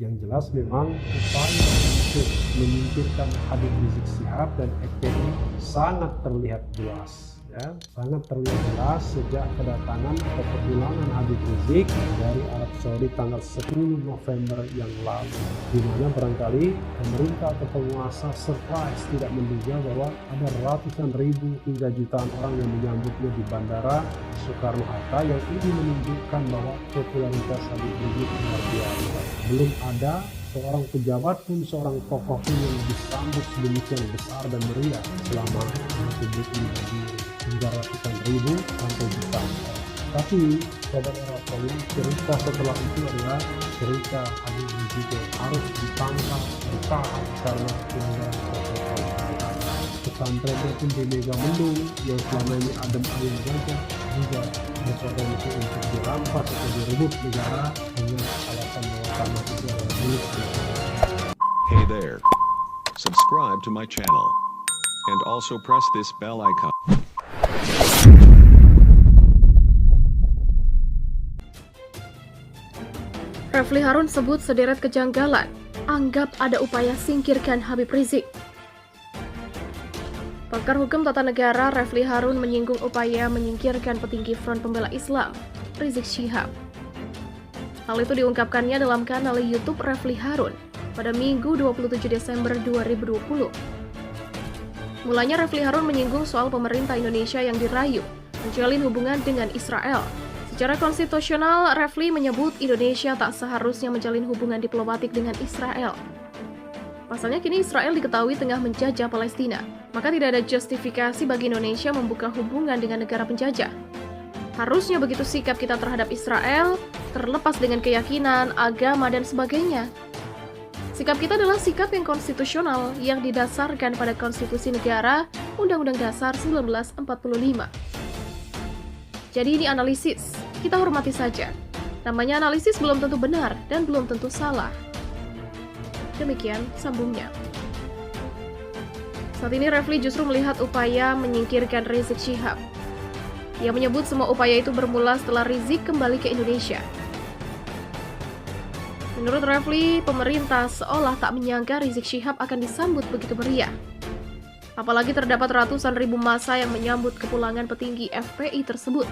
Yang jelas memang upaya untuk menyingkirkan Habib Rizik Syihab dan FPI sangat terlihat jelas. Ya, sangat terlihat jelas sejak kedatangan atau kepulangan Habib Rizik dari Arab Saudi tanggal 10 November yang lalu, di mana barangkali pemerintah atau penguasa surprise tidak menduga bahwa ada ratusan ribu hingga jutaan orang yang menyambutnya di Bandara Soekarno-Hatta, yang ini menunjukkan bahwa popularitas Habib Rizik luar biasa. Belum ada seorang pejabat pun, seorang tokoh pun yang disambut sedemikian besar dan meriah selama Republik ini berdiri, hingga ratusan ribu sampai jutaan orang. Tapi saudara sekalian, cerita setelah itu adalah cerita Habib Rizik harus ditangkap, ditahan karena pelanggaran protokol kesehatan. Pesantrennya pun di Megamendung yang selama ini adem ayem saja juga berpotensi untuk dirampas atau direbut negara dengan alasan bahwa tanah itu adalah milik negara. Hey there. Subscribe to my channel. And also press this bell icon. Refli Harun sebut sederet kejanggalan, anggap ada upaya singkirkan Habib Rizik. Pakar Hukum Tata Negara Refli Harun menyinggung upaya menyingkirkan petinggi Front Pembela Islam, Rizik Syihab. Hal itu diungkapkannya dalam kanal YouTube Refli Harun pada Minggu 27 Desember 2020. Mulanya Refli Harun menyinggung soal pemerintah Indonesia yang dirayu menjalin hubungan dengan Israel. Secara konstitusional, Refli menyebut Indonesia tak seharusnya menjalin hubungan diplomatik dengan Israel. Pasalnya kini Israel diketahui tengah menjajah Palestina, maka tidak ada justifikasi bagi Indonesia membuka hubungan dengan negara penjajah. Harusnya begitu sikap kita terhadap Israel, terlepas dengan keyakinan, agama, dan sebagainya. Sikap kita adalah sikap yang konstitusional yang didasarkan pada konstitusi negara, Undang-Undang Dasar 1945. Jadi ini analisis, kita hormati saja. Namanya analisis belum tentu benar dan belum tentu salah. Demikian sambungnya. Saat ini Refli justru melihat upaya menyingkirkan Rizik Syihab. Ia menyebut semua upaya itu bermula setelah Rizik kembali ke Indonesia. Menurut Refli, pemerintah seolah tak menyangka Rizik Syihab akan disambut begitu meriah. Apalagi terdapat ratusan ribu massa yang menyambut kepulangan petinggi FPI tersebut.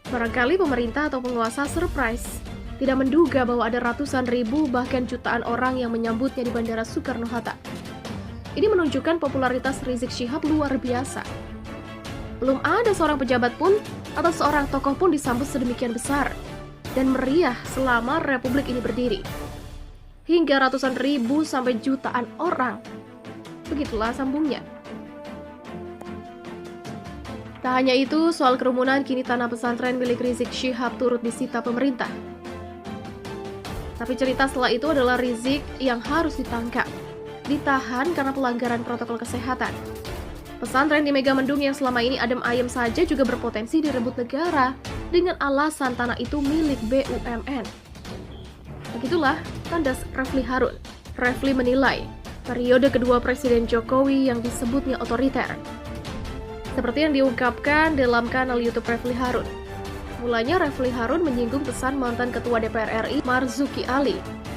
Barangkali pemerintah atau penguasa surprise, tidak menduga bahwa ada ratusan ribu bahkan jutaan orang yang menyambutnya di Bandara Soekarno-Hatta. Ini menunjukkan popularitas Rizik Syihab luar biasa. Belum ada seorang pejabat pun atau seorang tokoh pun disambut sedemikian besar dan meriah selama Republik ini berdiri. Hingga ratusan ribu sampai jutaan orang. Begitulah sambungnya. Tak hanya itu, soal kerumunan kini tanah pesantren milik Rizik Syihab turut disita pemerintah. Tapi cerita setelah itu adalah Rizik yang harus ditangkap, ditahan karena pelanggaran protokol kesehatan. Pesantren di Megamendung yang selama ini adem ayem saja juga berpotensi direbut negara dengan alasan tanah itu milik BUMN. Begitulah tandas Refli Harun. Refli menilai periode kedua Presiden Jokowi yang disebutnya otoriter. Seperti yang diungkapkan dalam kanal YouTube Refli Harun. Mulanya Refli Harun menyinggung pesan mantan Ketua DPR RI Marzuki Ali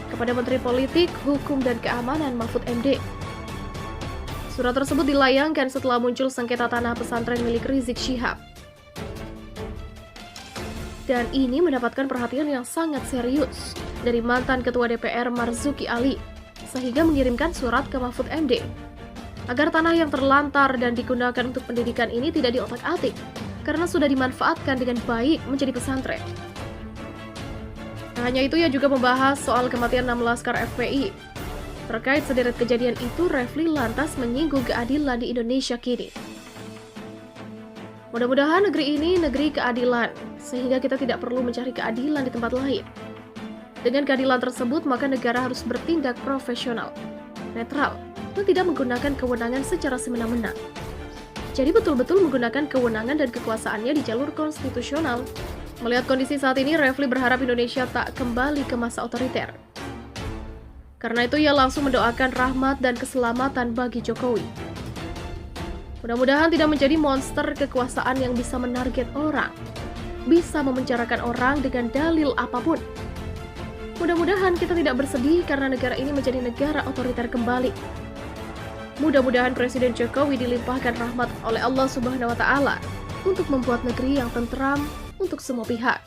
kepada Menteri Politik, Hukum, dan Keamanan Mahfud MD. Surat tersebut dilayangkan setelah muncul sengketa tanah pesantren milik Rizik Syihab. Dan ini mendapatkan perhatian yang sangat serius dari mantan Ketua DPR Marzuki Ali, sehingga mengirimkan surat ke Mahfud MD agar tanah yang terlantar dan digunakan untuk pendidikan ini tidak diotak-atik karena sudah dimanfaatkan dengan baik menjadi pesantren. Tak hanya itu, ia juga membahas soal kematian 6 laskar FPI. Terkait sederet kejadian itu, Refli lantas menyinggung keadilan di Indonesia kini. Mudah-mudahan negeri ini negeri keadilan, sehingga kita tidak perlu mencari keadilan di tempat lain. Dengan keadilan tersebut, maka negara harus bertindak profesional, netral, dan tidak menggunakan kewenangan secara semena-mena. Jadi betul-betul menggunakan kewenangan dan kekuasaannya di jalur konstitusional. Melihat kondisi saat ini, Refli berharap Indonesia tak kembali ke masa otoriter. Karena itu ia langsung mendoakan rahmat dan keselamatan bagi Jokowi. Mudah-mudahan tidak menjadi monster kekuasaan yang bisa menarget orang, bisa memenjarakan orang dengan dalil apapun. Mudah-mudahan kita tidak bersedih karena negara ini menjadi negara otoriter kembali. Mudah-mudahan Presiden Jokowi dilimpahkan rahmat oleh Allah Subhanahu wa Ta'ala untuk membuat negeri yang tentram untuk semua pihak.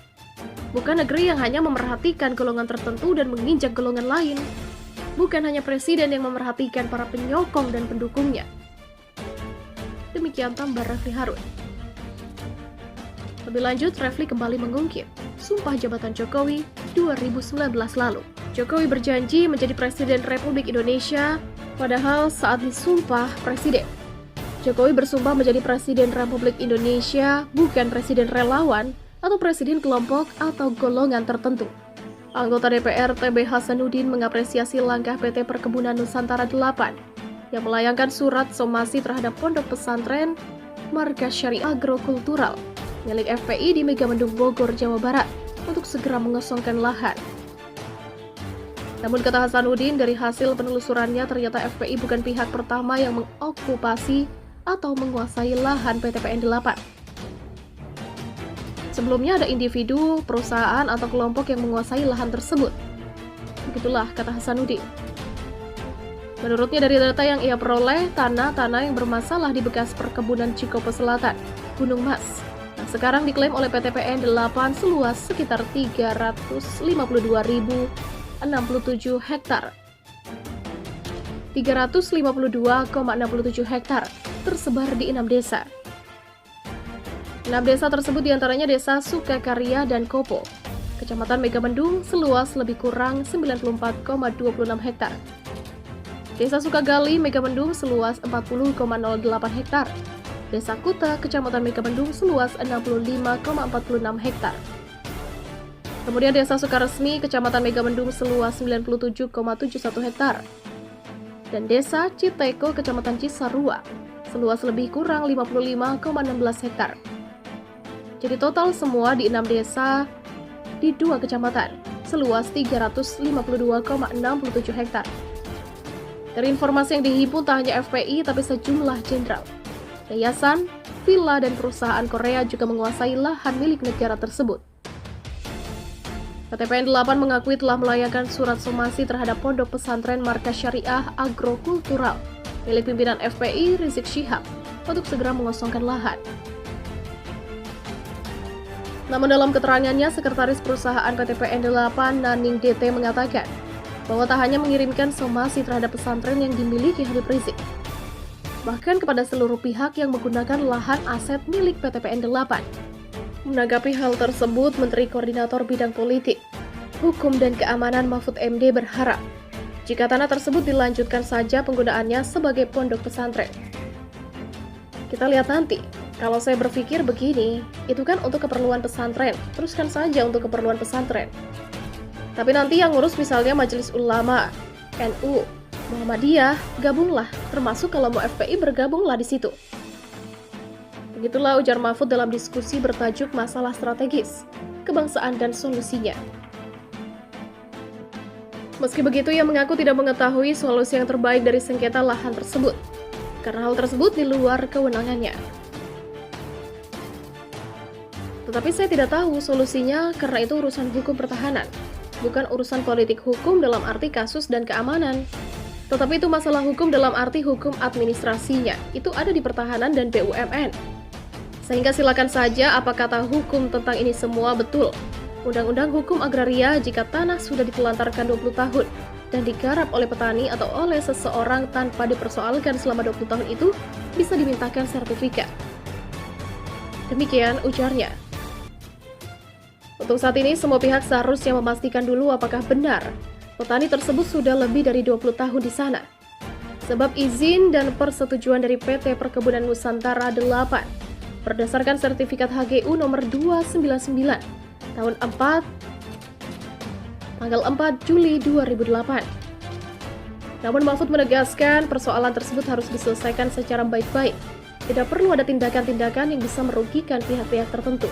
Bukan negeri yang hanya memerhatikan golongan tertentu dan menginjak golongan lain. Bukan hanya presiden yang memerhatikan para penyokong dan pendukungnya. Demikian tambah Refli Harun. Lebih lanjut, Refli kembali mengungkit Sumpah Jabatan Jokowi 2019 lalu. Jokowi berjanji menjadi Presiden Republik Indonesia, padahal saat disumpah Presiden, Jokowi bersumpah menjadi Presiden Republik Indonesia, bukan Presiden relawan atau Presiden kelompok atau golongan tertentu. Anggota DPR TB Hasanuddin mengapresiasi langkah PT Perkebunan Nusantara 8 yang melayangkan surat somasi terhadap pondok pesantren Markas Syariah Agrokultural milik FPI di Megamendung Bogor, Jawa Barat untuk segera mengosongkan lahan. Namun kata Hasanuddin, dari hasil penelusurannya ternyata FPI bukan pihak pertama yang mengokupasi atau menguasai lahan PT PN 8. Sebelumnya ada individu, perusahaan, atau kelompok yang menguasai lahan tersebut. Begitulah kata Hasanuddin. Menurutnya dari data yang ia peroleh, tanah-tanah yang bermasalah di bekas perkebunan Cikopo Selatan, Gunung Mas, yang sekarang diklaim oleh PT PN 8 seluas sekitar 352.067 hektar. 352,67 hektar tersebar di 6 desa. 6 desa tersebut diantaranya Desa Sukakarya dan Kopo, Kecamatan Megamendung seluas lebih kurang 94,26 hektar. Desa Sukagali, Megamendung seluas 40,08 hektar. Desa Kuta, Kecamatan Megamendung seluas 65,46 hektar. Kemudian Desa Sukaresmi, Kecamatan Megamendung seluas 97,71 hektar. Dan Desa Citeko, Kecamatan Cisarua seluas lebih kurang 55,16 hektar. Jadi total semua di 6 desa di 2 kecamatan seluas 352,67 hektar. Dari informasi yang dihimpun tak hanya FPI tapi sejumlah jenderal, yayasan, villa dan perusahaan Korea juga menguasai lahan milik negara tersebut. PT PN 8 mengakui telah melayangkan surat somasi terhadap pondok pesantren Markas Syariah Agrokultural milik pimpinan FPI Rizik Syihab untuk segera mengosongkan lahan. Namun dalam keterangannya, Sekretaris Perusahaan PT PN 8 Naning DT mengatakan bahwa tak hanya mengirimkan somasi terhadap pesantren yang dimiliki Habib Rizik, bahkan kepada seluruh pihak yang menggunakan lahan aset milik PT PN 8. Menanggapi hal tersebut, Menteri Koordinator Bidang Politik, Hukum dan Keamanan Mahfud MD berharap jika tanah tersebut dilanjutkan saja penggunaannya sebagai pondok pesantren. Kita lihat nanti. Kalau saya berpikir begini, itu kan untuk keperluan pesantren, teruskan saja untuk keperluan pesantren. Tapi nanti yang ngurus misalnya Majelis Ulama, NU, Muhammadiyah, gabunglah, termasuk kalau mau FPI bergabunglah di situ. Begitulah ujar Mahfud dalam diskusi bertajuk Masalah Strategis, Kebangsaan dan Solusinya. Meski begitu, ia mengaku tidak mengetahui solusi yang terbaik dari sengketa lahan tersebut, karena hal tersebut di luar kewenangannya. Tetapi saya tidak tahu solusinya karena itu urusan hukum pertahanan, bukan urusan politik hukum dalam arti kasus dan keamanan. Tetapi itu masalah hukum dalam arti hukum administrasinya, itu ada di pertahanan dan BUMN. Sehingga silakan saja apa kata hukum tentang ini semua betul. Undang-undang hukum agraria jika tanah sudah ditelantarkan 20 tahun dan digarap oleh petani atau oleh seseorang tanpa dipersoalkan selama 20 tahun itu bisa dimintakan sertifikat. Demikian ujarnya. Untuk saat ini, semua pihak seharusnya memastikan dulu apakah benar petani tersebut sudah lebih dari 20 tahun di sana. Sebab izin dan persetujuan dari PT Perkebunan Nusantara 8 berdasarkan sertifikat HGU nomor 299 tahun 4 tanggal 4 Juli 2008. Namun Mahfud menegaskan persoalan tersebut harus diselesaikan secara baik-baik. Tidak perlu ada tindakan-tindakan yang bisa merugikan pihak-pihak tertentu.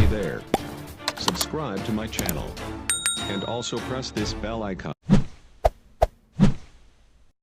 there. Subscribe to my channel. And also press this bell icon.